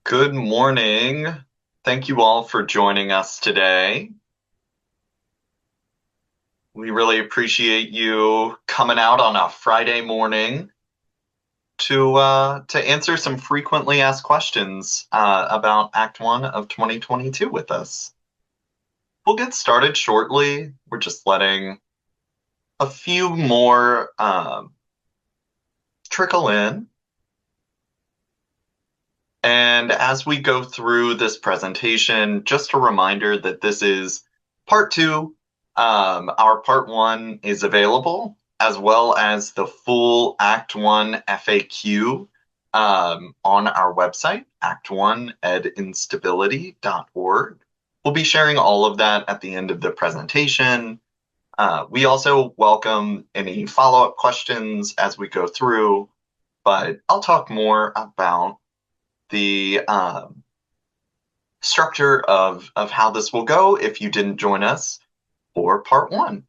Good morning. Thank you all for joining us today. We really appreciate you coming out on a Friday morning to answer some frequently asked questions about Act 1 of 2022 with us. We'll get started shortly. We're just letting a few more trickle in. And as we go through this presentation, just a reminder that this is part two. Our part one is available, as well as the full Act 1 FAQ on our website, act1edinstability.org. We'll be sharing all of that at the end of the presentation. We also welcome any follow-up questions as we go through, but I'll talk more about the structure of how this will go if you didn't join us for part one.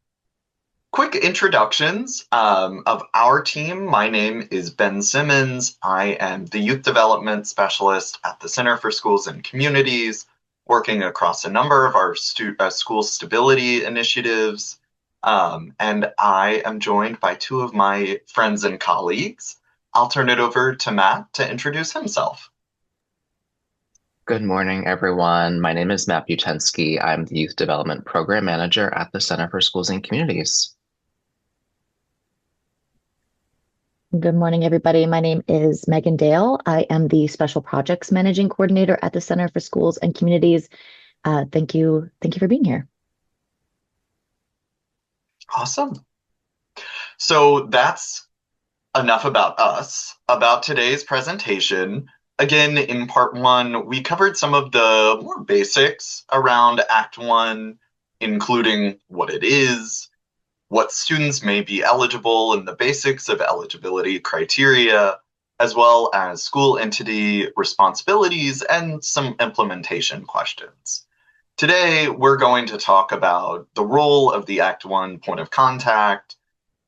Quick introductions of our team. My name is Ben Simmons. I am the Youth Development Specialist at the Center for Schools and Communities, working across a number of our school stability initiatives. And I am joined by two of my friends and colleagues. I'll turn it over to Matt to introduce himself. Good morning, everyone. My name is Matt Butensky. I'm the Youth Development Program Manager at the Center for Schools and Communities. Good morning, everybody. My name is Megan Dale. I am the Special Projects Managing Coordinator at the Center for Schools and Communities. Thank you for being here. Awesome. So that's enough about us. About today's presentation, again, in part one, we covered some of the more basics around Act 1, including what it is, what students may be eligible, and the basics of eligibility criteria, as well as school entity responsibilities and some implementation questions. Today, we're going to talk about the role of the Act 1 point of contact,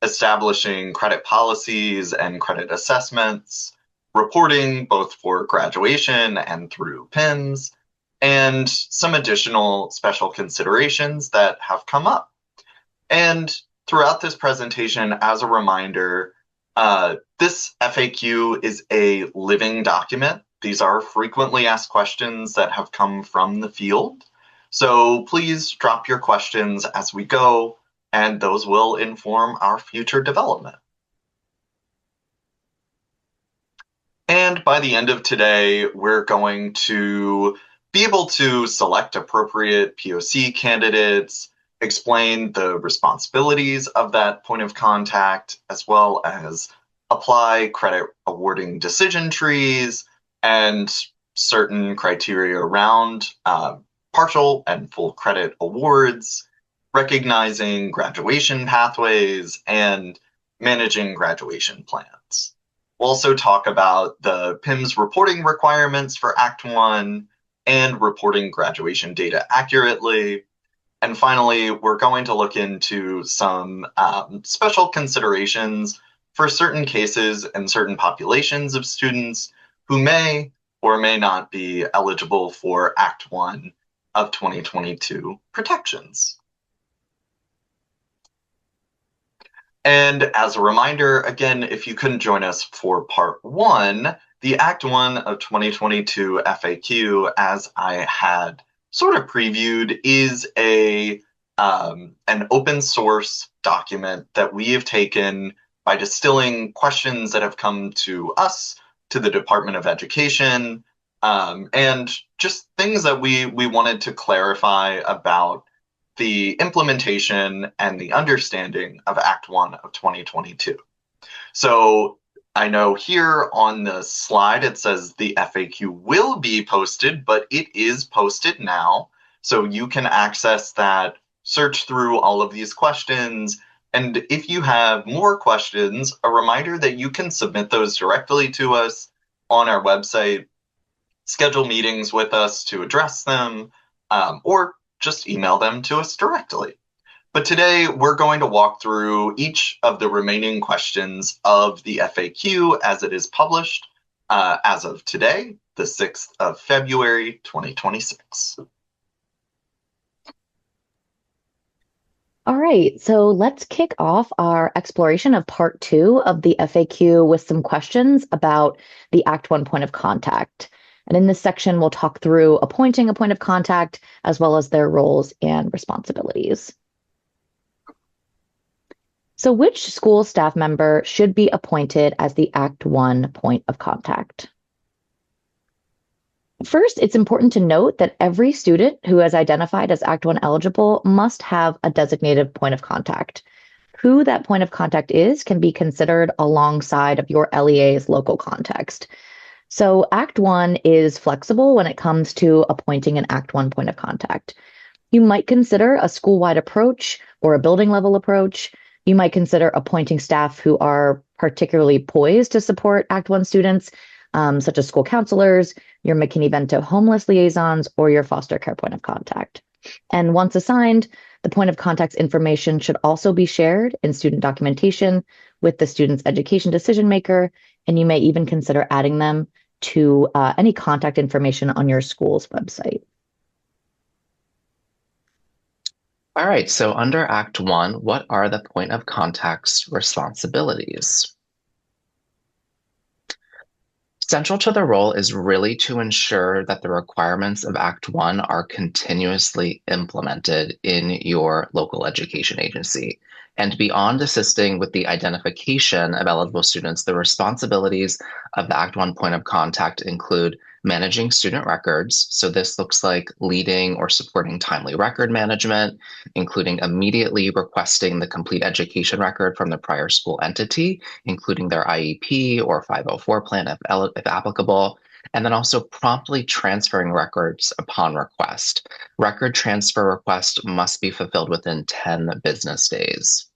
establishing credit policies and credit assessments, reporting both for graduation and through PIMS, and some additional special considerations that have come up. And throughout this presentation, as a reminder, this FAQ is a living document. These are frequently asked questions that have come from the field. So please drop your questions as we go, and those will inform our future development. And by the end of today, we're going to be able to select appropriate POC candidates, explain the responsibilities of that point of contact, as well as apply credit awarding decision trees and certain criteria around partial and full credit awards, recognizing graduation pathways, and managing graduation plans. We'll also talk about the PIMS reporting requirements for Act 1 and reporting graduation data accurately. And finally, we're going to look into some special considerations for certain cases and certain populations of students who may or may not be eligible for Act 1 of 2022 protections. And as a reminder, again, if you couldn't join us for part one, the Act 1 of 2022 FAQ, as I had sort of previewed, is an open source document that we have taken by distilling questions that have come to us, to the Department of Education, and just things that we wanted to clarify about the implementation and the understanding of Act 1 of 2022. So I know here on the slide it says the FAQ will be posted, but it is posted now. So you can access that, search through all of these questions, and if you have more questions, a reminder that you can submit those directly to us on our website, schedule meetings with us to address them, or just email them to us directly. But today we're going to walk through each of the remaining questions of the FAQ as it is published, as of today, the 6th of February, 2026. All right, so let's kick off our exploration of part 2 of the FAQ with some questions about the Act 1 point of contact. And in this section, we'll talk through appointing a point of contact, as well as their roles and responsibilities. So which school staff member should be appointed as the Act 1 point of contact? First, it's important to note that every student who is identified as Act 1 eligible must have a designated point of contact. Who that point of contact is can be considered alongside of your LEA's local context. So Act 1 is flexible when it comes to appointing an Act 1 point of contact. You might consider a school-wide approach or a building level approach. You might consider appointing staff who are particularly poised to support Act 1 students, such as school counselors, your McKinney-Vento homeless liaisons, or your foster care point of contact. And once assigned, the point of contact's information should also be shared in student documentation with the student's education decision maker, and you may even consider adding them to any contact information on your school's website. All right, so under Act 1, what are the point of contact's responsibilities? Central to the role is really to ensure that the requirements of Act 1 are continuously implemented in your local education agency. And beyond assisting with the identification of eligible students, the responsibilities of the Act 1 point of contact include managing student records. So this looks like leading or supporting timely record management, including immediately requesting the complete education record from the prior school entity, including their IEP or 504 plan if applicable, and then also promptly transferring records upon request. Record transfer request must be fulfilled within 10 business days.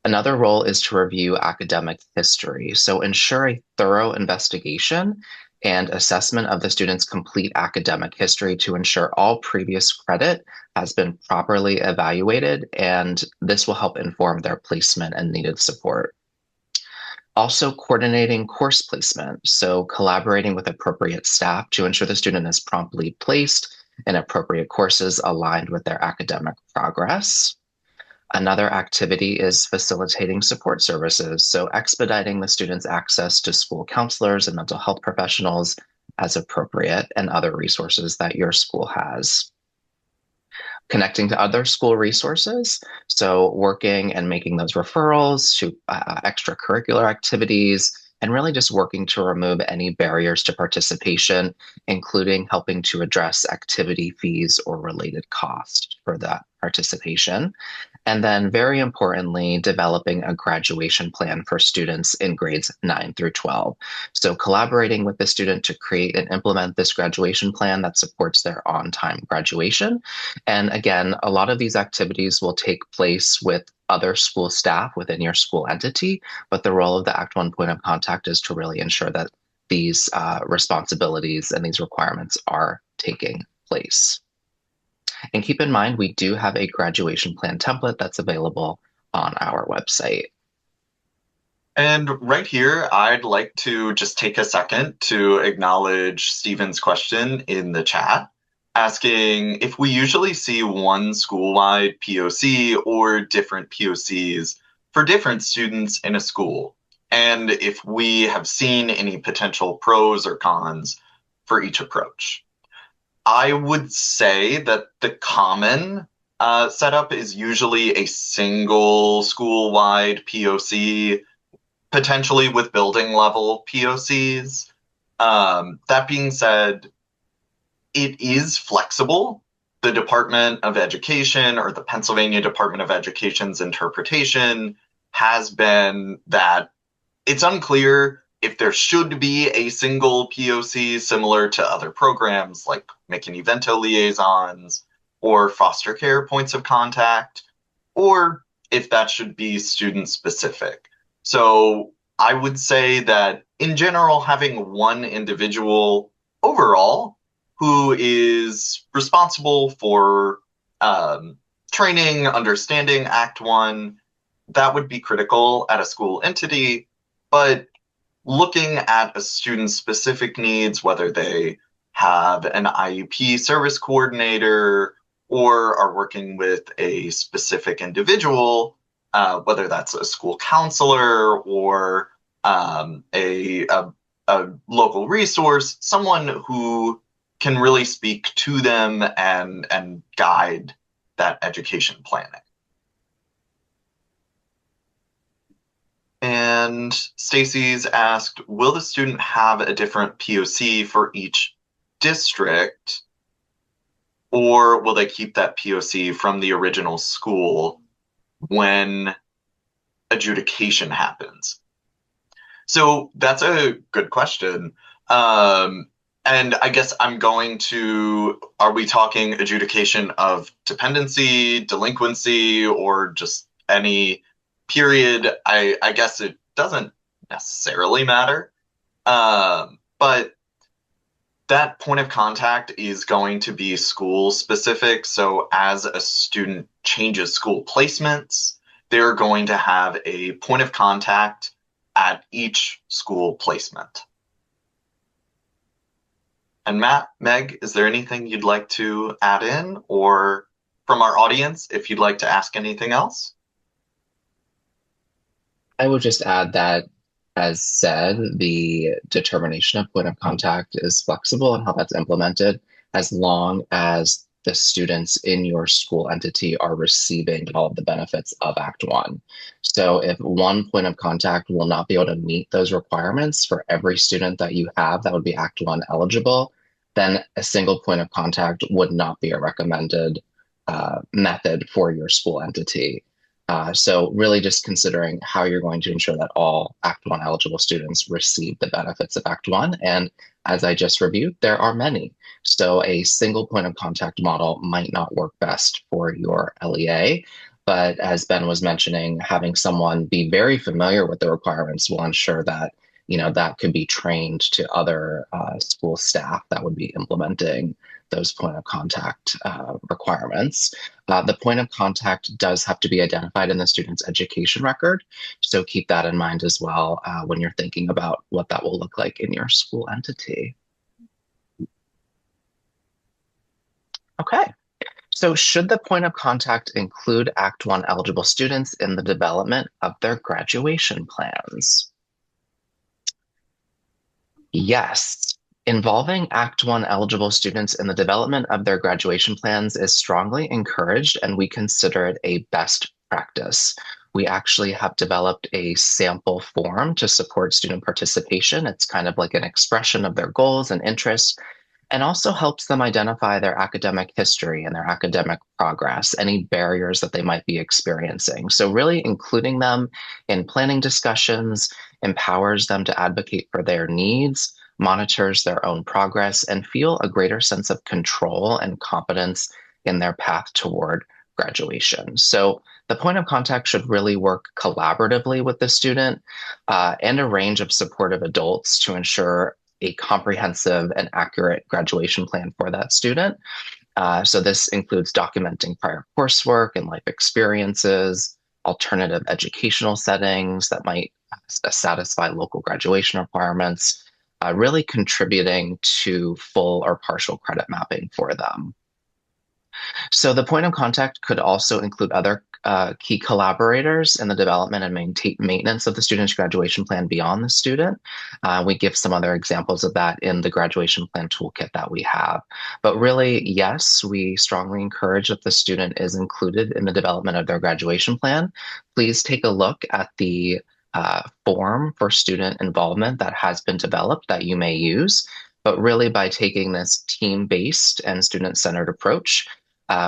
Another role is to review academic history. So ensure a thorough investigation and assessment of the student's complete academic history to ensure all previous credit has been properly evaluated, and this will help inform their placement and needed support. Also, coordinating course placement, so collaborating with appropriate staff to ensure the student is promptly placed in appropriate courses aligned with their academic progress. Another activity is facilitating support services, so expediting the student's access to school counselors and mental health professionals as appropriate, and other resources that your school has. Connecting to other school resources, so working and making those referrals to extracurricular activities, and really just working to remove any barriers to participation, including helping to address activity fees or related costs for that participation. And then very importantly, developing a graduation plan for students in grades 9 through 12. So collaborating with the student to create and implement this graduation plan that supports their on-time graduation. And again, a lot of these activities will take place with other school staff within your school entity, but the role of the Act 1 point of contact is to really ensure that these responsibilities and these requirements are taking place. And keep in mind, we do have a graduation plan template that's available on our website. And right here, I'd like to just take a second to acknowledge Stephen's question in the chat, asking if we usually see one school-wide POC or different POCs for different students in a school, and if we have seen any potential pros or cons for each approach. I would say that the common setup is usually a single school-wide POC, potentially with building level POCs. That being said, it is flexible. The Department of Education, or the Pennsylvania Department of Education's interpretation has been that it's unclear if there should be a single POC similar to other programs like McKinney-Vento liaisons or foster care points of contact, or if that should be student specific. So I would say that in general, having one individual overall who is responsible for training, understanding Act 1, that would be critical at a school entity. But looking at a student's specific needs, whether they have an IEP service coordinator or are working with a specific individual, whether that's a school counselor or a local resource, someone who can really speak to them and guide that education planning. And Stacy's asked, will the student have a different POC for each district, or will they keep that POC from the original school when adjudication happens? So that's a good question. And I guess I'm going to, are we talking adjudication of dependency, delinquency, or just any period? I guess it doesn't necessarily matter. But that point of contact is going to be school specific. So as a student changes school placements, they're going to have a point of contact at each school placement. And Matt, Meg, is there anything you'd like to add in, or from our audience, if you'd like to ask anything else? I would just add that, as said, the determination of point of contact is flexible in how that's implemented, as long as the students in your school entity are receiving all of the benefits of Act One. So if one point of contact will not be able to meet those requirements for every student that you have that would be Act One eligible, then a single point of contact would not be a recommended method for your school entity. So really just considering how you're going to ensure that all Act One eligible students receive the benefits of Act One. And as I just reviewed, there are many. So a single point of contact model might not work best for your LEA. But as Ben was mentioning, having someone be very familiar with the requirements will ensure that, that could be trained to other school staff that would be implementing those point of contact requirements. The point of contact does have to be identified in the student's education record. So keep that in mind as well when you're thinking about what that will look like in your school entity. Okay. So should the point of contact include Act One eligible students in the development of their graduation plans? Yes. Involving Act One eligible students in the development of their graduation plans is strongly encouraged, and we consider it a best practice. We actually have developed a sample form to support student participation. It's kind of like an expression of their goals and interests, and also helps them identify their academic history and their academic progress, any barriers that they might be experiencing. So really including them in planning discussions empowers them to advocate for their needs, monitors their own progress, and feel a greater sense of control and competence in their path toward graduation. So the point of contact should really work collaboratively with the student and a range of supportive adults to ensure a comprehensive and accurate graduation plan for that student. So this includes documenting prior coursework and life experiences, alternative educational settings that might satisfy local graduation requirements, really contributing to full or partial credit mapping for them. So the point of contact could also include other key collaborators in the development and maintenance of the student's graduation plan beyond the student. We give some other examples of that in the graduation plan toolkit that we have. But really, yes, we strongly encourage that the student is included in the development of their graduation plan. Please take a look at the form for student involvement that has been developed that you may use. But really, by taking this team-based and student-centered approach,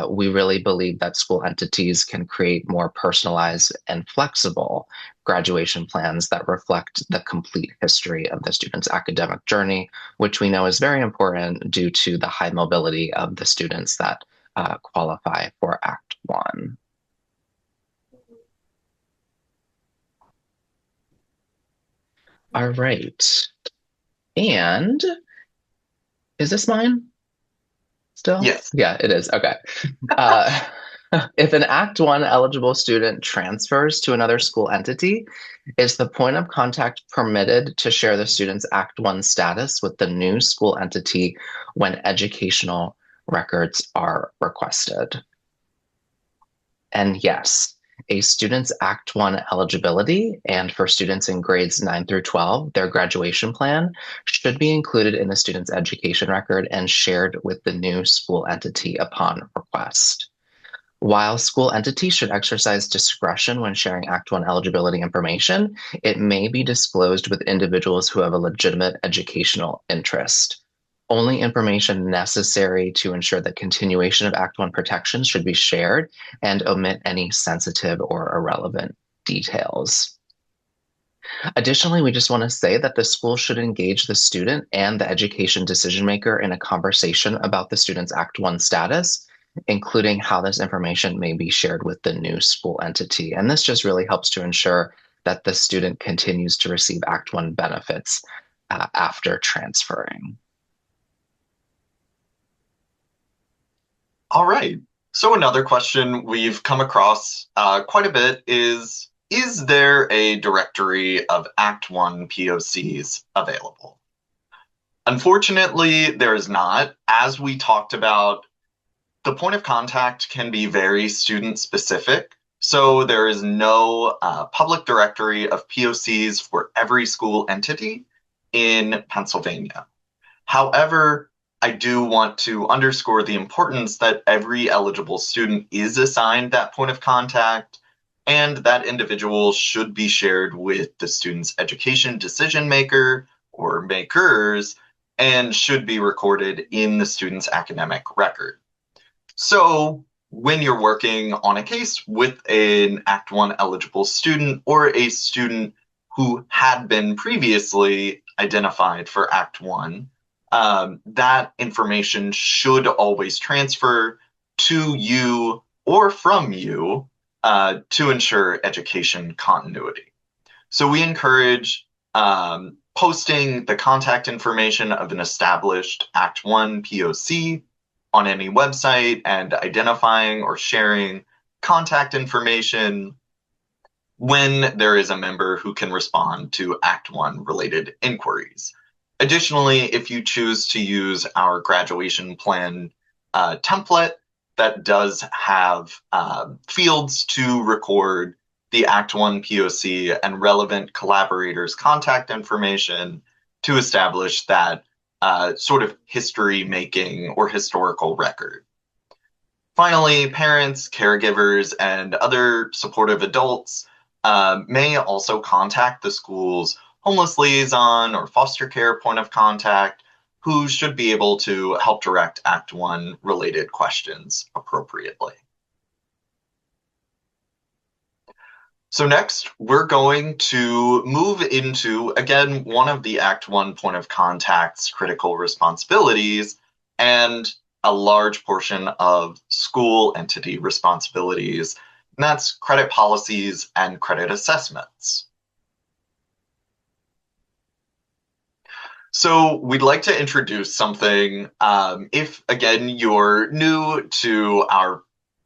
we really believe that school entities can create more personalized and flexible graduation plans that reflect the complete history of the student's academic journey, which we know is very important due to the high mobility of the students that qualify for Act One. All right. And is this mine? Still? Yes. Yeah, it is. Okay. If an Act 1 eligible student transfers to another school entity, is the point of contact permitted to share the student's Act 1 status with the new school entity when educational records are requested? And yes, a student's Act 1 eligibility, and for students in grades 9 through 12, their graduation plan should be included in the student's education record and shared with the new school entity upon request. While school entities should exercise discretion when sharing Act 1 eligibility information, it may be disclosed with individuals who have a legitimate educational interest. Only information necessary to ensure that continuation of Act 1 protections should be shared and omit any sensitive or irrelevant details. Additionally, we just want to say that the school should engage the student and the education decision maker in a conversation about the student's Act 1 status, including how this information may be shared with the new school entity. And this just really helps to ensure that the student continues to receive Act 1 benefits after transferring. All right. So another question we've come across quite a bit is there a directory of Act 1 POCs available? Unfortunately, there is not. As we talked about, the point of contact can be very student specific. So there is no public directory of POCs for every school entity in Pennsylvania. However, I do want to underscore the importance that every eligible student is assigned that point of contact, and that individual should be shared with the student's education decision maker or makers and should be recorded in the student's academic record. So when you're working on a case with an Act 1 eligible student or a student who had been previously identified for Act 1, that information should always transfer to you or from you to ensure education continuity. So we encourage posting the contact information of an established Act 1 POC on any website and identifying or sharing contact information when there is a member who can respond to Act 1 related inquiries. Additionally, if you choose to use our graduation plan template, that does have fields to record the Act 1 POC and relevant collaborators' contact information to establish that sort of history-making or historical record. Finally, parents, caregivers, and other supportive adults may also contact the school's homeless liaison or foster care point of contact, who should be able to help direct Act 1 related questions appropriately. So next, we're going to move into, again, one of the Act 1 point of contact's critical responsibilities and a large portion of school entity responsibilities, and that's credit policies and credit assessments. So we'd like to introduce something. If, again, you're new to our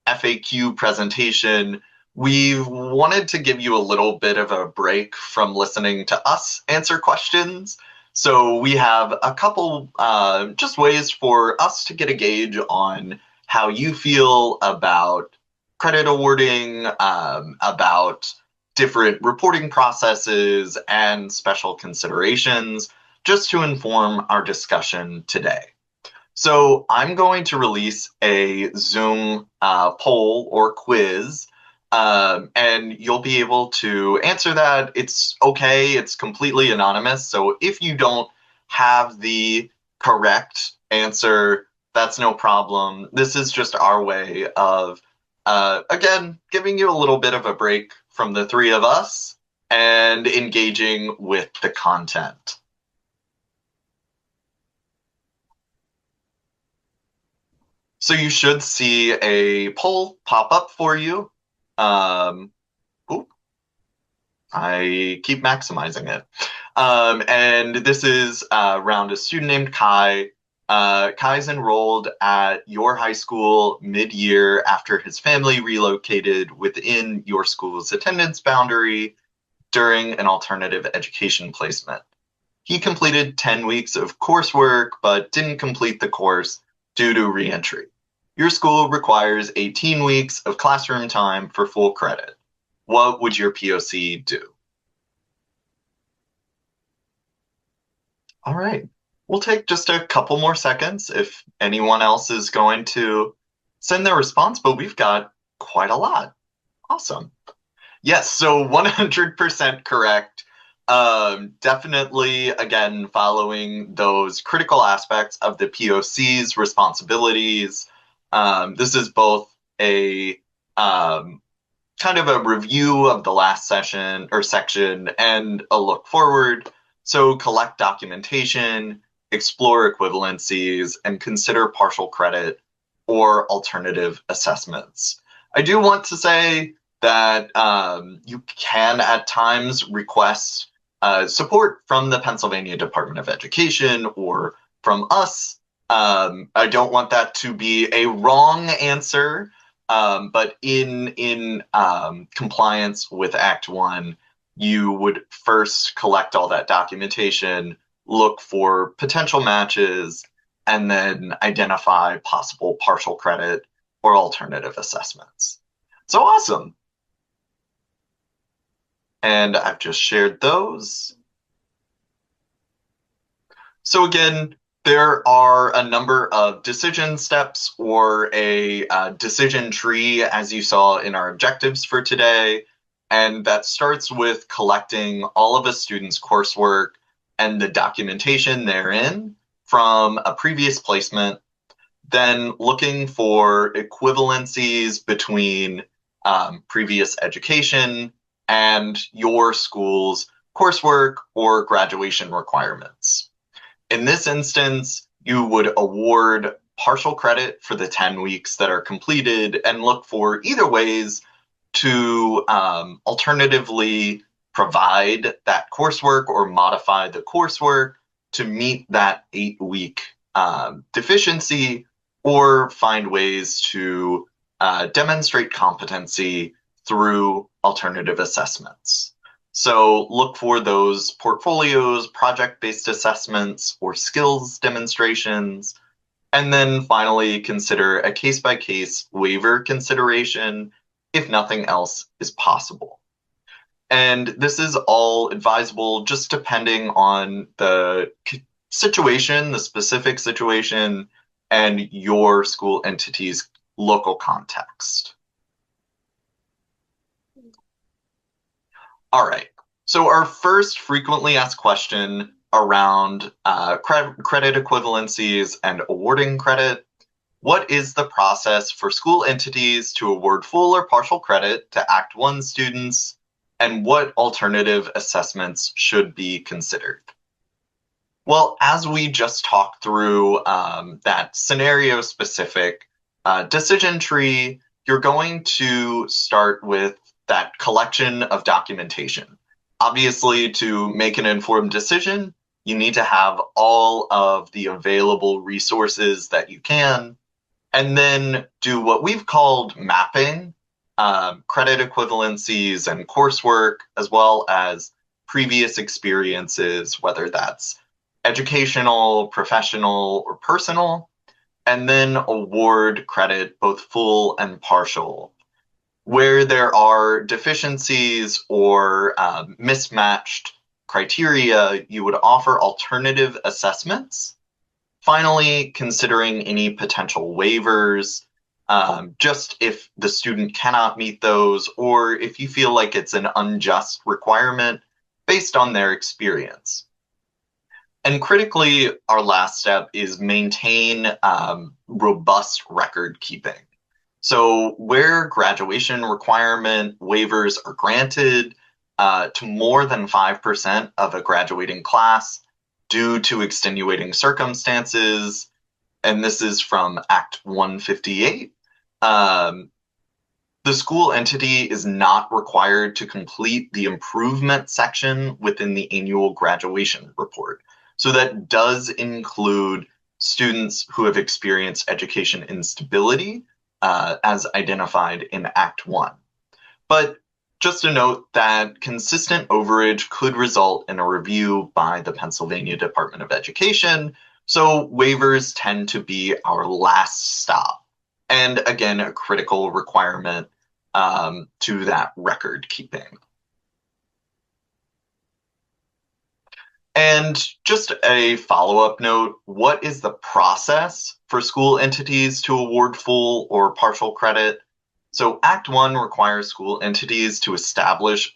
FAQ presentation, we wanted to give you a little bit of a break from listening to us answer questions. So we have a couple just ways for us to get a gauge on how you feel about credit awarding, about different reporting processes and special considerations, just to inform our discussion today. So I'm going to release a Zoom poll or quiz, and you'll be able to answer that. It's okay, it's completely anonymous. So if you don't have the correct answer, that's no problem. This is just our way of, again, giving you a little bit of a break from the three of us and engaging with the content. So you should see a poll pop up for you. I keep maximizing it. And this is around a student named Kai. Kai's enrolled at your high school mid-year after his family relocated within your school's attendance boundary during an alternative education placement. He completed 10 weeks of coursework, but didn't complete the course due to reentry. Your school requires 18 weeks of classroom time for full credit. What would your POC do? All right. We'll take just a couple more seconds if anyone else is going to send their response, but we've got quite a lot. Awesome. Yes, so 100% correct. Definitely, again, following those critical aspects of the POC's responsibilities. This is both a kind of a review of the last session or section and a look forward. So collect documentation, explore equivalencies, and consider partial credit or alternative assessments. I do want to say that you can at times request support from the Pennsylvania Department of Education or from us. I don't want that to be a wrong answer, but in compliance with Act 1, you would first collect all that documentation, look for potential matches, and then identify possible partial credit or alternative assessments. So awesome. And I've just shared those. So again, there are a number of decision steps or a decision tree, as you saw in our objectives for today. And that starts with collecting all of a student's coursework and the documentation therein from a previous placement, then looking for equivalencies between previous education and your school's coursework or graduation requirements. In this instance, you would award partial credit for the 10 weeks that are completed and look for either ways to alternatively provide that coursework or modify the coursework to meet that 8-week deficiency, or find ways to demonstrate competency through alternative assessments. So look for those portfolios, project-based assessments, or skills demonstrations. And then finally, consider a case-by-case waiver consideration if nothing else is possible. And this is all advisable just depending on the situation, the specific situation, and your school entity's local context. All right, so our first frequently asked question around credit equivalencies and awarding credit. What is the process for school entities to award full or partial credit to Act 1 students, and what alternative assessments should be considered? Well, as we just talked through that scenario-specific decision tree, you're going to start with that collection of documentation. Obviously, to make an informed decision, you need to have all of the available resources that you can, and then do what we've called mapping, credit equivalencies and coursework, as well as previous experiences, whether that's educational, professional, or personal, and then award credit both full and partial. Where there are deficiencies or mismatched criteria, you would offer alternative assessments. Finally, considering any potential waivers, just if the student cannot meet those, or if you feel like it's an unjust requirement based on their experience. And critically, our last step is maintain robust record keeping. So where graduation requirement waivers are granted to more than 5% of a graduating class due to extenuating circumstances, and this is from Act 158, the school entity is not required to complete the improvement section within the annual graduation report. So that does include students who have experienced education instability as identified in Act 1. But just a note that consistent overage could result in a review by the Pennsylvania Department of Education, so waivers tend to be our last stop. And again, a critical requirement to that record keeping. And just a follow-up note, what is the process for school entities to award full or partial credit? So Act 1 requires school entities to establish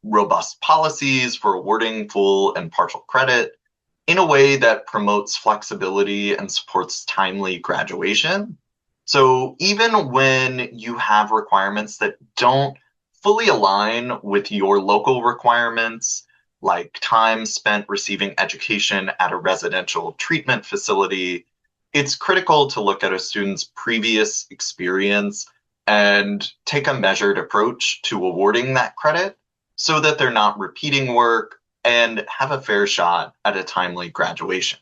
robust policies for awarding full and partial credit in a way that promotes flexibility and supports timely graduation. So even when you have requirements that don't fully align with your local requirements, like time spent receiving education at a residential treatment facility, it's critical to look at a student's previous experience and take a measured approach to awarding that credit so that they're not repeating work and have a fair shot at a timely graduation.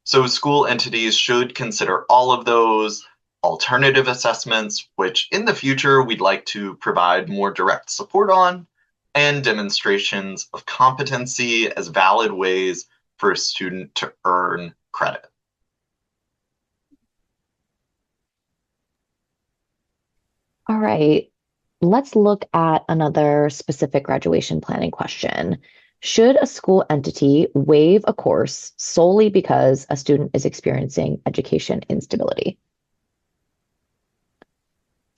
So school entities should consider all of those alternative assessments, which in the future we'd like to provide more direct support on, and demonstrations of competency as valid ways for a student to earn credit. All right, let's look at another specific graduation planning question. Should a school entity waive a course solely because a student is experiencing education instability?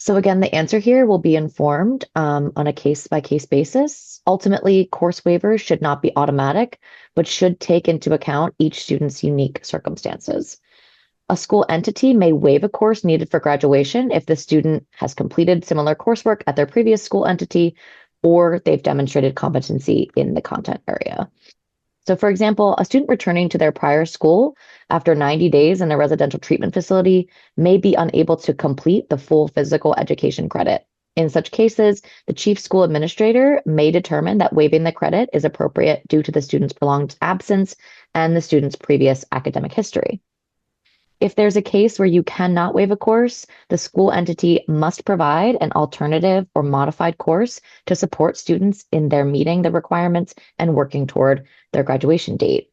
So again, the answer here will be informed on a case-by-case basis. Ultimately, course waivers should not be automatic, but should take into account each student's unique circumstances. A school entity may waive a course needed for graduation if the student has completed similar coursework at their previous school entity or they've demonstrated competency in the content area. So for example, a student returning to their prior school after 90 days in a residential treatment facility may be unable to complete the full physical education credit. In such cases, the chief school administrator may determine that waiving the credit is appropriate due to the student's prolonged absence and the student's previous academic history. If there's a case where you cannot waive a course, the school entity must provide an alternative or modified course to support students in their meeting the requirements and working toward their graduation date.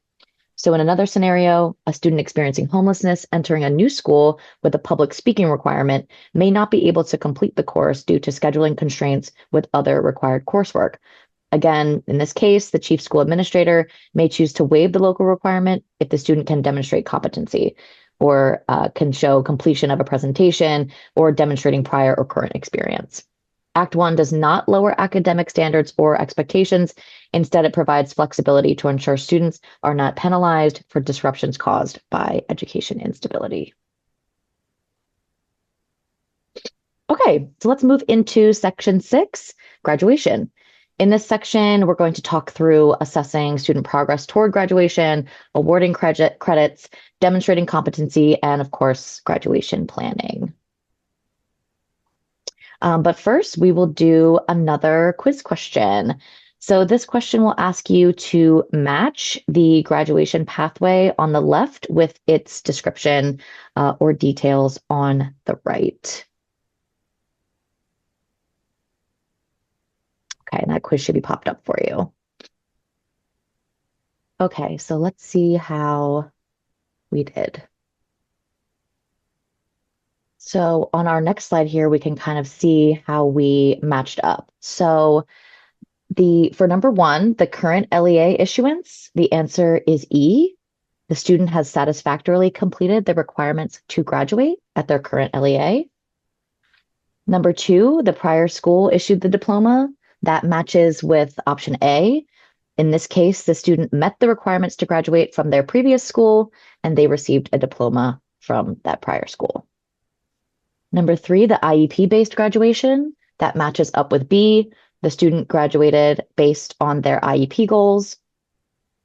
So in another scenario, a student experiencing homelessness entering a new school with a public speaking requirement may not be able to complete the course due to scheduling constraints with other required coursework. Again, in this case, the chief school administrator may choose to waive the local requirement if the student can demonstrate competency or can show completion of a presentation or demonstrating prior or current experience. Act 1 does not lower academic standards or expectations. Instead, it provides flexibility to ensure students are not penalized for disruptions caused by education instability. Okay, so let's move into section 6, graduation. In this section, we're going to talk through assessing student progress toward graduation, awarding credits, demonstrating competency, and of course, graduation planning. But first, we will do another quiz question. So this question will ask you to match the graduation pathway on the left with its description or details on the right. Okay, and that quiz should be popped up for you. Okay, so let's see how we did. So on our next slide here, we can kind of see how we matched up. So for number 1, the current LEA issuance, the answer is E. The student has satisfactorily completed the requirements to graduate at their current LEA. Number 2, the prior school issued the diploma. That matches with option A. In this case, the student met the requirements to graduate from their previous school, and they received a diploma from that prior school. Number 3, the IEP-based graduation, that matches up with B. The student graduated based on their IEP goals.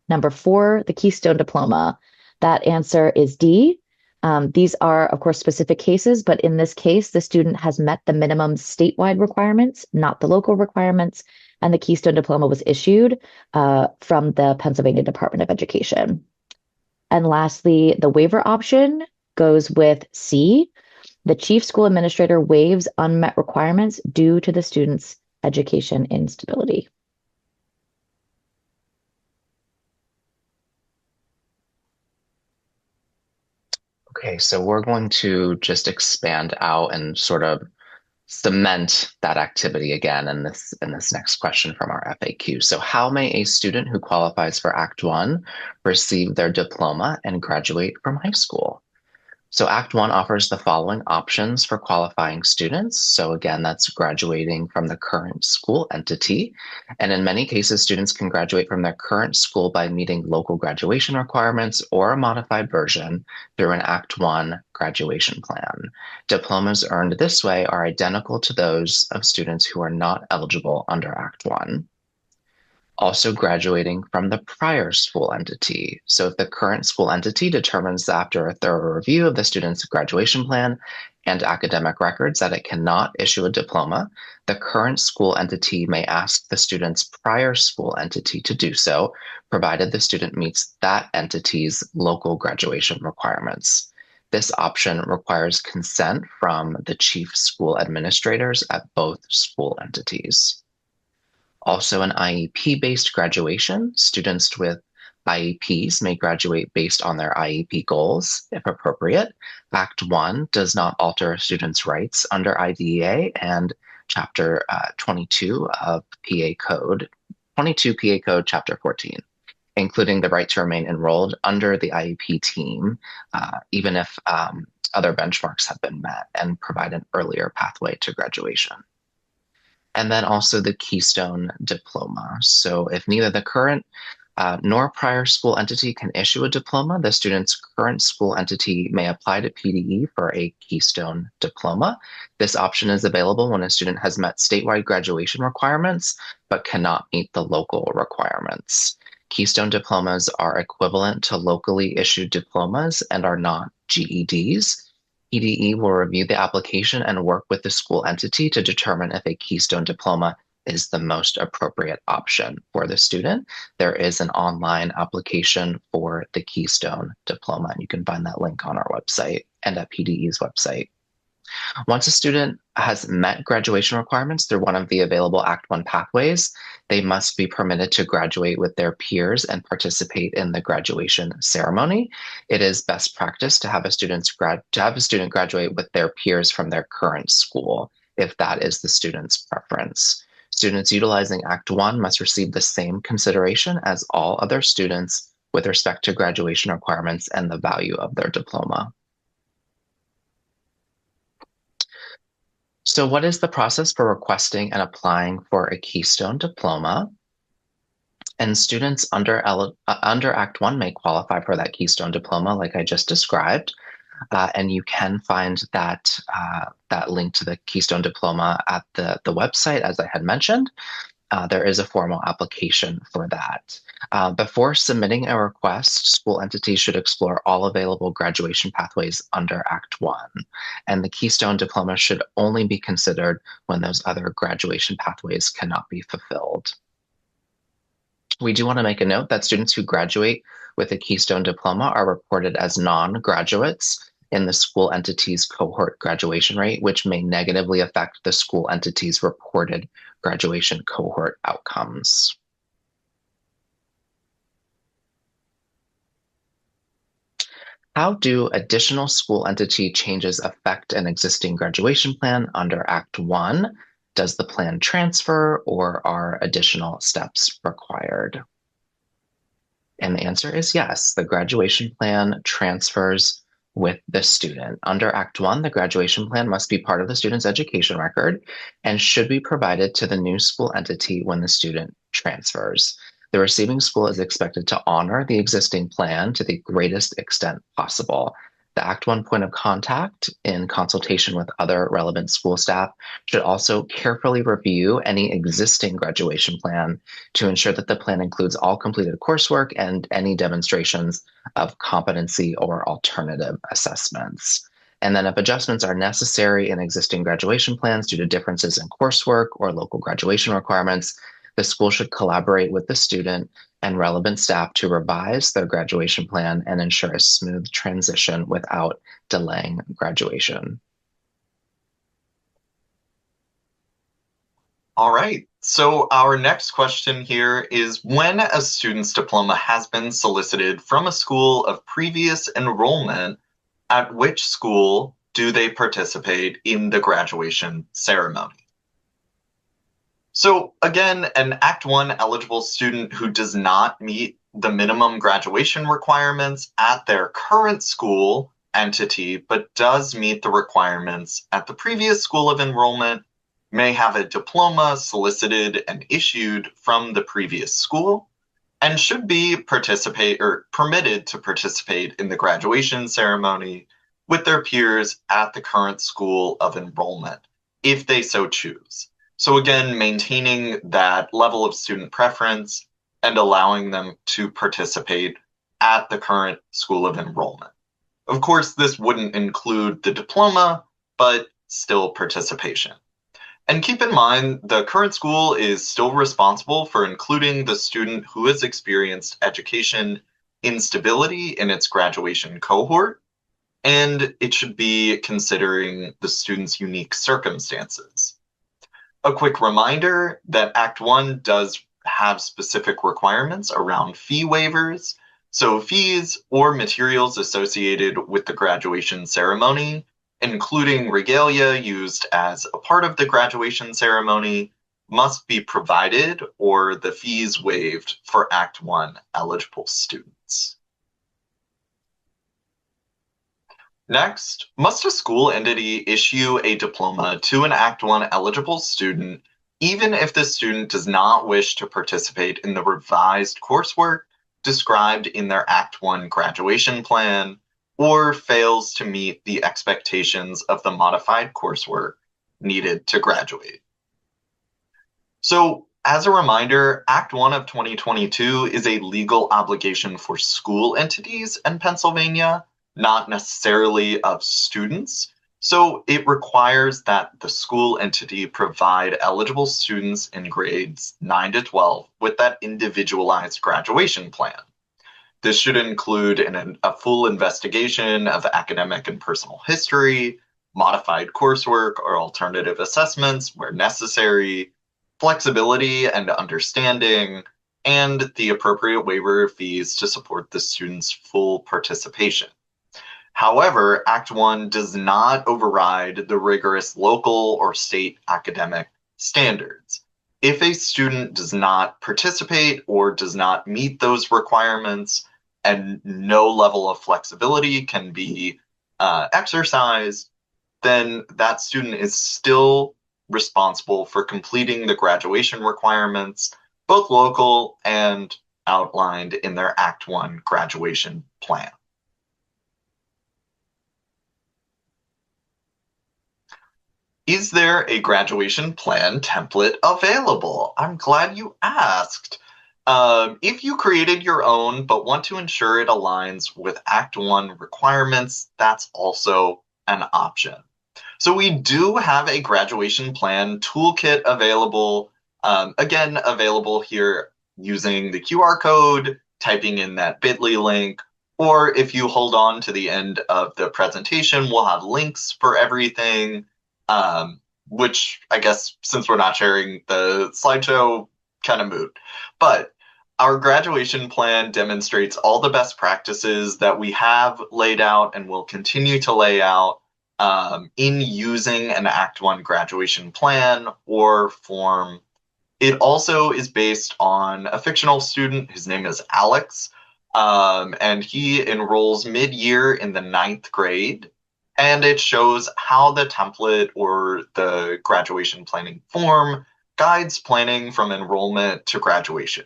Number 4, the Keystone Diploma, that answer is D. These are, of course, specific cases, but in this case, the student has met the minimum statewide requirements, not the local requirements, and the Keystone Diploma was issued from the Pennsylvania Department of Education. And lastly, the waiver option goes with C. The chief school administrator waives unmet requirements due to the student's education instability. Okay, so we're going to just expand out and sort of cement that activity again in this next question from our FAQ. So how may a student who qualifies for Act 1 receive their diploma and graduate from high school? So Act 1 offers the following options for qualifying students. So again, that's graduating from the current school entity. And in many cases, students can graduate from their current school by meeting local graduation requirements or a modified version through an Act 1 graduation plan. Diplomas earned this way are identical to those of students who are not eligible under Act 1. Also graduating from the prior school entity. So if the current school entity determines after a thorough review of the student's graduation plan and academic records that it cannot issue a diploma, the current school entity may ask the student's prior school entity to do so, provided the student meets that entity's local graduation requirements. This option requires consent from the chief school administrators at both school entities. Also, an IEP-based graduation. Students with IEPs may graduate based on their IEP goals, if appropriate. Act 1 does not alter students' rights under IDEA and Chapter 22 of PA Code, 22 PA Code, Chapter 14, including the right to remain enrolled under the IEP team, even if other benchmarks have been met, and provide an earlier pathway to graduation. And then also the Keystone diploma. So if neither the current nor prior school entity can issue a diploma, the student's current school entity may apply to PDE for a Keystone diploma. This option is available when a student has met statewide graduation requirements, but cannot meet the local requirements. Keystone diplomas are equivalent to locally issued diplomas and are not GEDs. PDE will review the application and work with the school entity to determine if a Keystone diploma is the most appropriate option for the student. There is an online application for the Keystone diploma, and you can find that link on our website and at PDE's website. Once a student has met graduation requirements through one of the available Act 1 pathways, they must be permitted to graduate with their peers and participate in the graduation ceremony. It is best practice to have a student graduate with their peers from their current school, if that is the student's preference. Students utilizing Act 1 must receive the same consideration as all other students with respect to graduation requirements and the value of their diploma. So what is the process for requesting and applying for a Keystone diploma? And students under Act 1 may qualify for that Keystone diploma like I just described. And you can find that link to the Keystone diploma at the website, as I had mentioned. There is a formal application for that. Before submitting a request, school entities should explore all available graduation pathways under Act 1. And the Keystone diploma should only be considered when those other graduation pathways cannot be fulfilled. We do want to make a note that students who graduate with a Keystone diploma are reported as non-graduates in the school entity's cohort graduation rate, which may negatively affect the school entity's reported graduation cohort outcomes. How do additional school entity changes affect an existing graduation plan under Act 1? Does the plan transfer, or are additional steps required? And the answer is yes. The graduation plan transfers with the student. Under Act 1, the graduation plan must be part of the student's education record and should be provided to the new school entity when the student transfers. The receiving school is expected to honor the existing plan to the greatest extent possible. The Act 1 point of contact, in consultation with other relevant school staff, should also carefully review any existing graduation plan to ensure that the plan includes all completed coursework and any demonstrations of competency or alternative assessments. And then if adjustments are necessary in existing graduation plans due to differences in coursework or local graduation requirements, the school should collaborate with the student and relevant staff to revise their graduation plan and ensure a smooth transition without delaying graduation. All right. So our next question here is, when a student's diploma has been solicited from a school of previous enrollment, at which school do they participate in the graduation ceremony? So again, an Act 1 eligible student who does not meet the minimum graduation requirements at their current school entity, but does meet the requirements at the previous school of enrollment, may have a diploma solicited and issued from the previous school, and should be permitted to participate in the graduation ceremony with their peers at the current school of enrollment, if they so choose. So again, maintaining that level of student preference and allowing them to participate at the current school of enrollment. Of course, this wouldn't include the diploma, but still participation. And keep in mind, the current school is still responsible for including the student who has experienced education instability in its graduation cohort, and it should be considering the student's unique circumstances. A quick reminder that Act 1 does have specific requirements around fee waivers, so fees or materials associated with the graduation ceremony, including regalia used as a part of the graduation ceremony, must be provided or the fees waived for Act 1 eligible students. Next, must a school entity issue a diploma to an Act 1 eligible student even if the student does not wish to participate in the revised coursework described in their Act 1 graduation plan, or fails to meet the expectations of the modified coursework needed to graduate? So, as a reminder, Act 1 of 2022 is a legal obligation for school entities in Pennsylvania, not necessarily of students. So it requires that the school entity provide eligible students in grades 9 to 12 with that individualized graduation plan. This should include a full investigation of academic and personal history, modified coursework or alternative assessments where necessary, flexibility and understanding, and the appropriate waiver of fees to support the student's full participation. However, Act 1 does not override the rigorous local or state academic standards. If a student does not participate or does not meet those requirements and no level of flexibility can be exercised, then that student is still responsible for completing the graduation requirements, both local and outlined in their Act 1 graduation plan. Is there a graduation plan template available? I'm glad you asked. If you created your own but want to ensure it aligns with Act 1 requirements, that's also an option. So we do have a graduation plan toolkit available, again, available here using the QR code, typing in that bit.ly link, or if you hold on to the end of the presentation, we'll have links for everything. Which I guess, since we're not sharing the slideshow, kind of moot. But our graduation plan demonstrates all the best practices that we have laid out and will continue to lay out in using an Act 1 graduation plan or form. It also is based on a fictional student. His name is Alex, and he enrolls mid-year in the 9th grade. And it shows how the template or the graduation planning form guides planning from enrollment to graduation.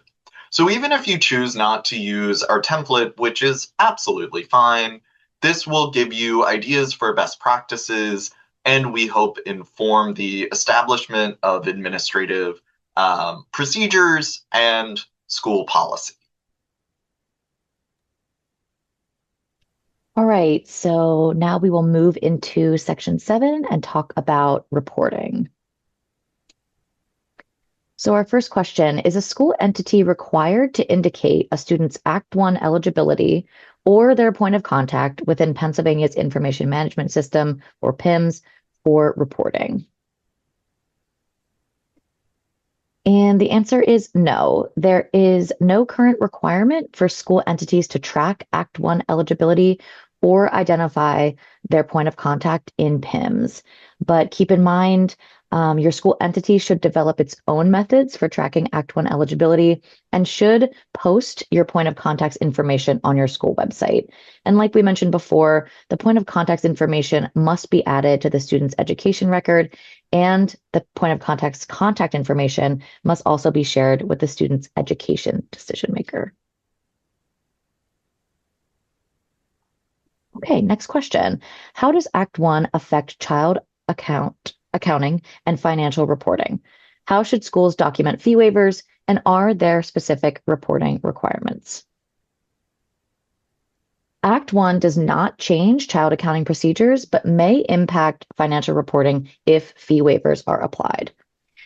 So even if you choose not to use our template, which is absolutely fine, this will give you ideas for best practices, and we hope inform the establishment of administrative procedures and school policy. All right, so now we will move into section 7 and talk about reporting. So our first question, is a school entity required to indicate a student's Act 1 eligibility or their point of contact within Pennsylvania's Information Management System, or PIMS, for reporting? And the answer is no. There is no current requirement for school entities to track Act 1 eligibility or identify their point of contact in PIMS. But keep in mind, your school entity should develop its own methods for tracking Act 1 eligibility and should post your point of contact's information on your school website. And like we mentioned before, the point of contact's information must be added to the student's education record, and the point of contact's contact information must also be shared with the student's education decision maker. Okay, next question. How does Act 1 affect child accounting and financial reporting? How should schools document fee waivers, and are there specific reporting requirements? Act 1 does not change child accounting procedures, but may impact financial reporting if fee waivers are applied.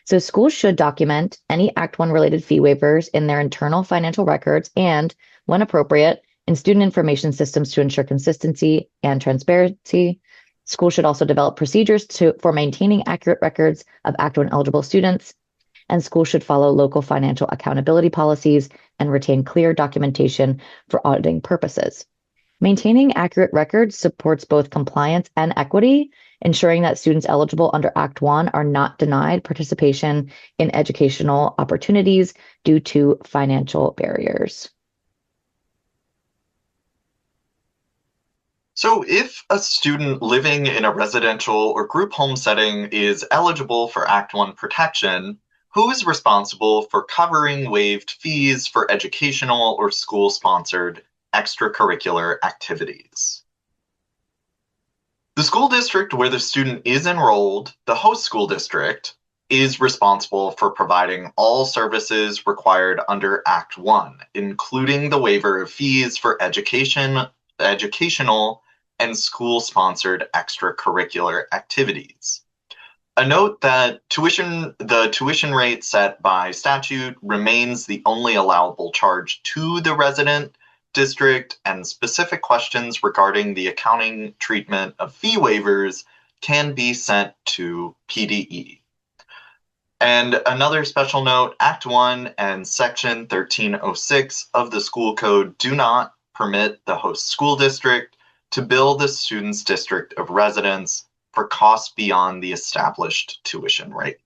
So schools should document any Act 1 related fee waivers in their internal financial records and, when appropriate, in student information systems to ensure consistency and transparency. Schools should also develop procedures for maintaining accurate records of Act 1 eligible students, and schools should follow local financial accountability policies and retain clear documentation for auditing purposes. Maintaining accurate records supports both compliance and equity, ensuring that students eligible under Act 1 are not denied participation in educational opportunities due to financial barriers. So if a student living in a residential or group home setting is eligible for Act 1 protection, who is responsible for covering waived fees for educational or school-sponsored extracurricular activities? The school district where the student is enrolled, the host school district, is responsible for providing all services required under Act 1, including the waiver of fees for educational and school-sponsored extracurricular activities. A note that the tuition rate set by statute remains the only allowable charge to the resident district, and specific questions regarding the accounting treatment of fee waivers can be sent to PDE. And another special note, Act 1 and Section 1306 of the School Code do not permit the host school district to bill the student's district of residence for costs beyond the established tuition rate.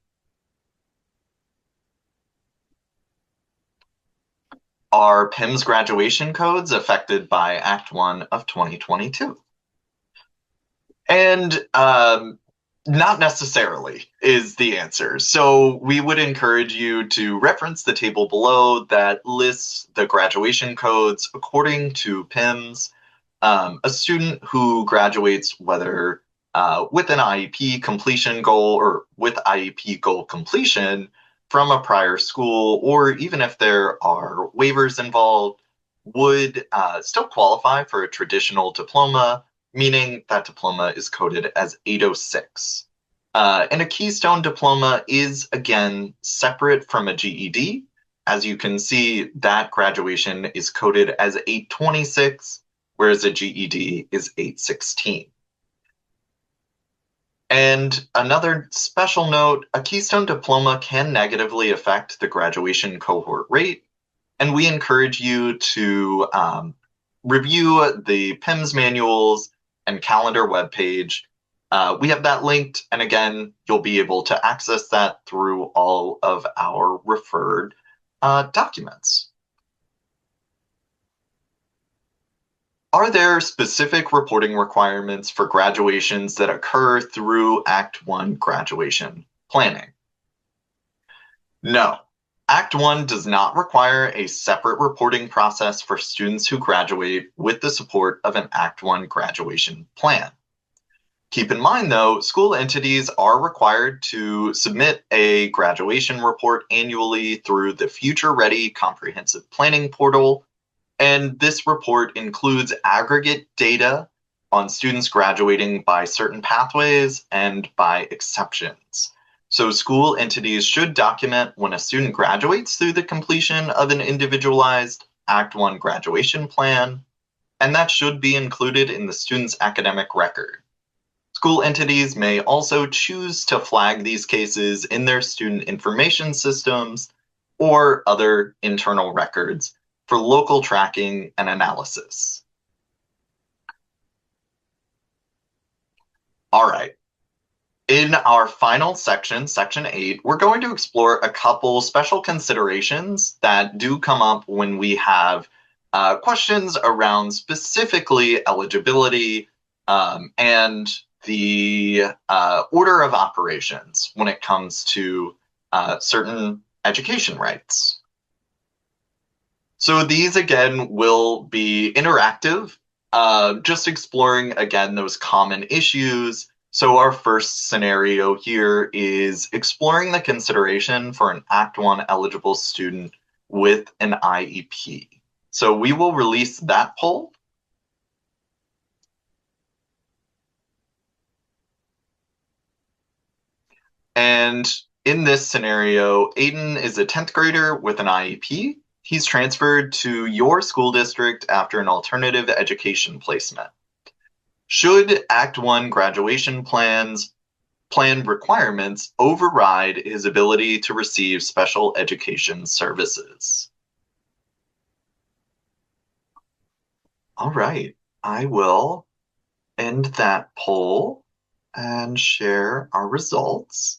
Are PIMS graduation codes affected by Act 1 of 2022? And not necessarily is the answer. So we would encourage you to reference the table below that lists the graduation codes according to PIMS. A student who graduates, whether with an IEP completion goal or with IEP goal completion from a prior school, or even if there are waivers involved, would still qualify for a traditional diploma, meaning that diploma is coded as 806. And a Keystone diploma is, again, separate from a GED. As you can see, that graduation is coded as 826, whereas a GED is 816. And another special note, a Keystone diploma can negatively affect the graduation cohort rate, and we encourage you to review the PIMS manuals and calendar webpage. We have that linked, and again, you'll be able to access that through all of our referred documents. Are there specific reporting requirements for graduations that occur through Act 1 graduation planning? No. Act 1 does not require a separate reporting process for students who graduate with the support of an Act 1 graduation plan. Keep in mind, though, school entities are required to submit a graduation report annually through the Future Ready Comprehensive Planning Portal, and this report includes aggregate data on students graduating by certain pathways and by exceptions. So school entities should document when a student graduates through the completion of an individualized Act 1 graduation plan, and that should be included in the student's academic record. School entities may also choose to flag these cases in their student information systems or other internal records for local tracking and analysis. All right. In our final section, Section 8, we're going to explore a couple special considerations that do come up when we have questions around specifically eligibility and the order of operations when it comes to certain education rights. So these, again, will be interactive, just exploring, again, those common issues. So our first scenario here is exploring the consideration for an Act 1 eligible student with an IEP. So we will release that poll. And in this scenario, Aiden is a 10th grader with an IEP. He's transferred to your school district after an alternative education placement. Should Act 1 graduation plan requirements override his ability to receive special education services? All right, I will end that poll and share our results.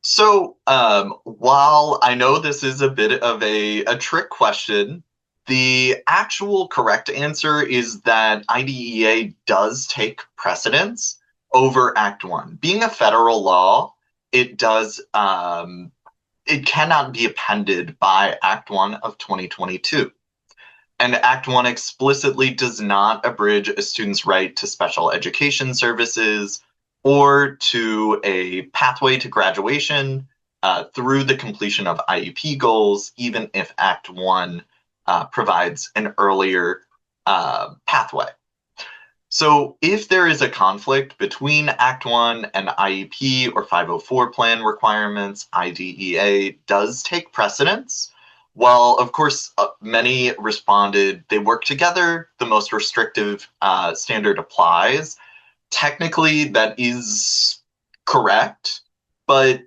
So while I know this is a bit of a trick question, the actual correct answer is that IDEA does take precedence over Act 1. Being a federal law, it cannot be appended by Act 1 of 2022. And Act 1 explicitly does not abridge a student's right to special education services or to a pathway to graduation through the completion of IEP goals, even if Act 1 provides an earlier pathway. So if there is a conflict between Act 1 and IEP or 504 plan requirements, IDEA does take precedence. While, of course, many responded they work together, the most restrictive standard applies. Technically, that is correct, but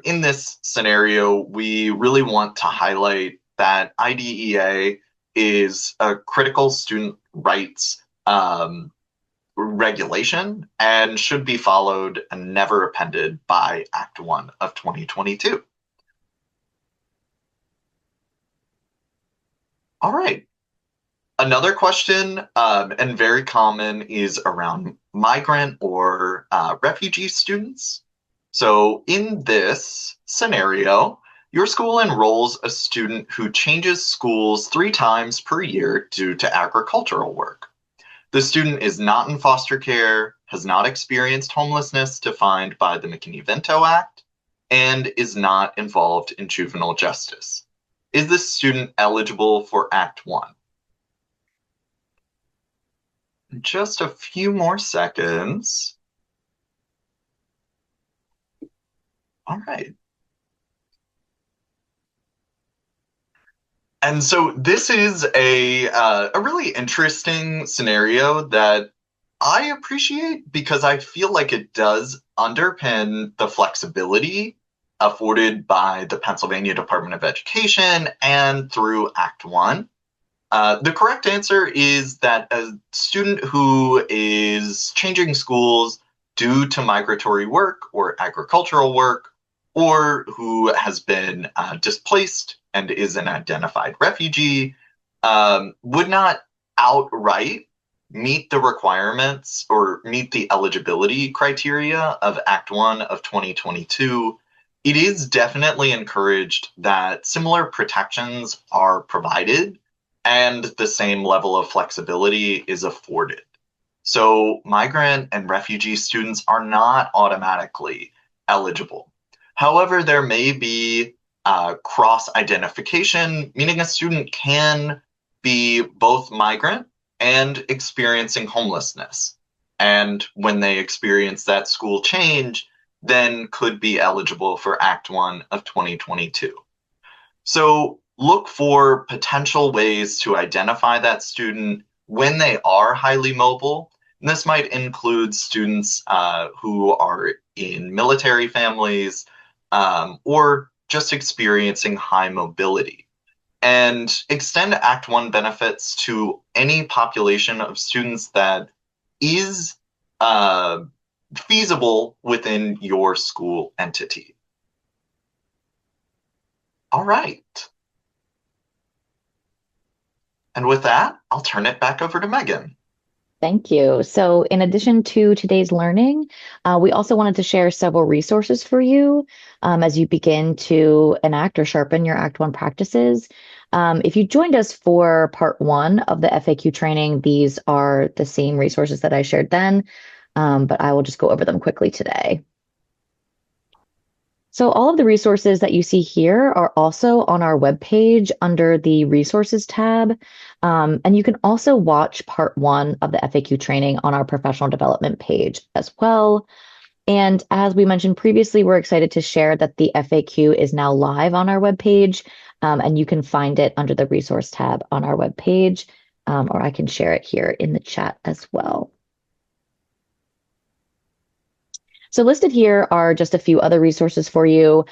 in this scenario, we really want to highlight that IDEA is a critical student rights regulation and should be followed and never appended by Act 1 of 2022. All right. Another question, and very common, is around migrant or refugee students. So in this scenario, your school enrolls a student who changes schools 3 times per year due to agricultural work. The student is not in foster care, has not experienced homelessness defined by the McKinney-Vento Act, and is not involved in juvenile justice. Is this student eligible for Act 1? Just a few more seconds. All right. And so this is a really interesting scenario that I appreciate because I feel like it does underpin the flexibility afforded by the Pennsylvania Department of Education and through Act 1. The correct answer is that a student who is changing schools due to migratory work or agricultural work, or who has been displaced and is an identified refugee, would not outright meet the requirements or meet the eligibility criteria of Act 1 of 2022. It is definitely encouraged that similar protections are provided and the same level of flexibility is afforded. So migrant and refugee students are not automatically eligible. However, there may be cross-identification, meaning a student can be both migrant and experiencing homelessness. And when they experience that school change, then could be eligible for Act 1 of 2022. So look for potential ways to identify that student when they are highly mobile. And this might include students who are in military families or just experiencing high mobility. And extend Act 1 benefits to any population of students that is feasible within your school entity. All right. And with that, I'll turn it back over to Megan. Thank you. So in addition to today's learning, we also wanted to share several resources for you as you begin to enact or sharpen your Act 1 practices. If you joined us for part 1 of the FAQ training, these are the same resources that I shared then, but I will just go over them quickly today. So all of the resources that you see here are also on our webpage under the resources tab. And you can also watch part 1 of the FAQ training on our professional development page as well. And as we mentioned previously, we're excited to share that the FAQ is now live on our webpage, and you can find it under the resource tab on our webpage, or I can share it here in the chat as well. So listed here are just a few other resources for you.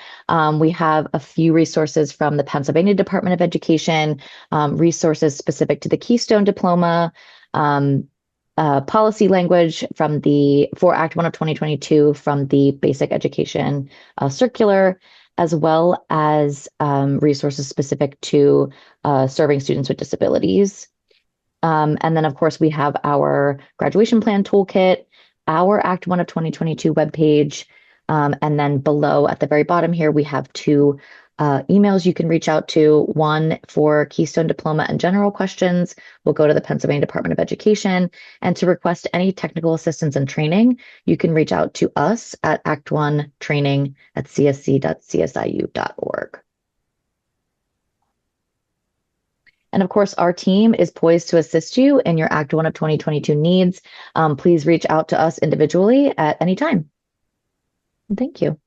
We have a few resources from the Pennsylvania Department of Education, resources specific to the Keystone Diploma, policy language for Act 1 of 2022 from the Basic Education Circular, as well as resources specific to serving students with disabilities. And then, of course, we have our graduation plan toolkit, our Act 1 of 2022 webpage, and then below at the very bottom here, we have 2 emails you can reach out to. One for Keystone Diploma and general questions will go to the Pennsylvania Department of Education. And to request any technical assistance and training, you can reach out to us at act1training@csc.csiu.org. And of course, our team is poised to assist you in your Act 1 of 2022 needs. Please reach out to us individually at any time. Thank you.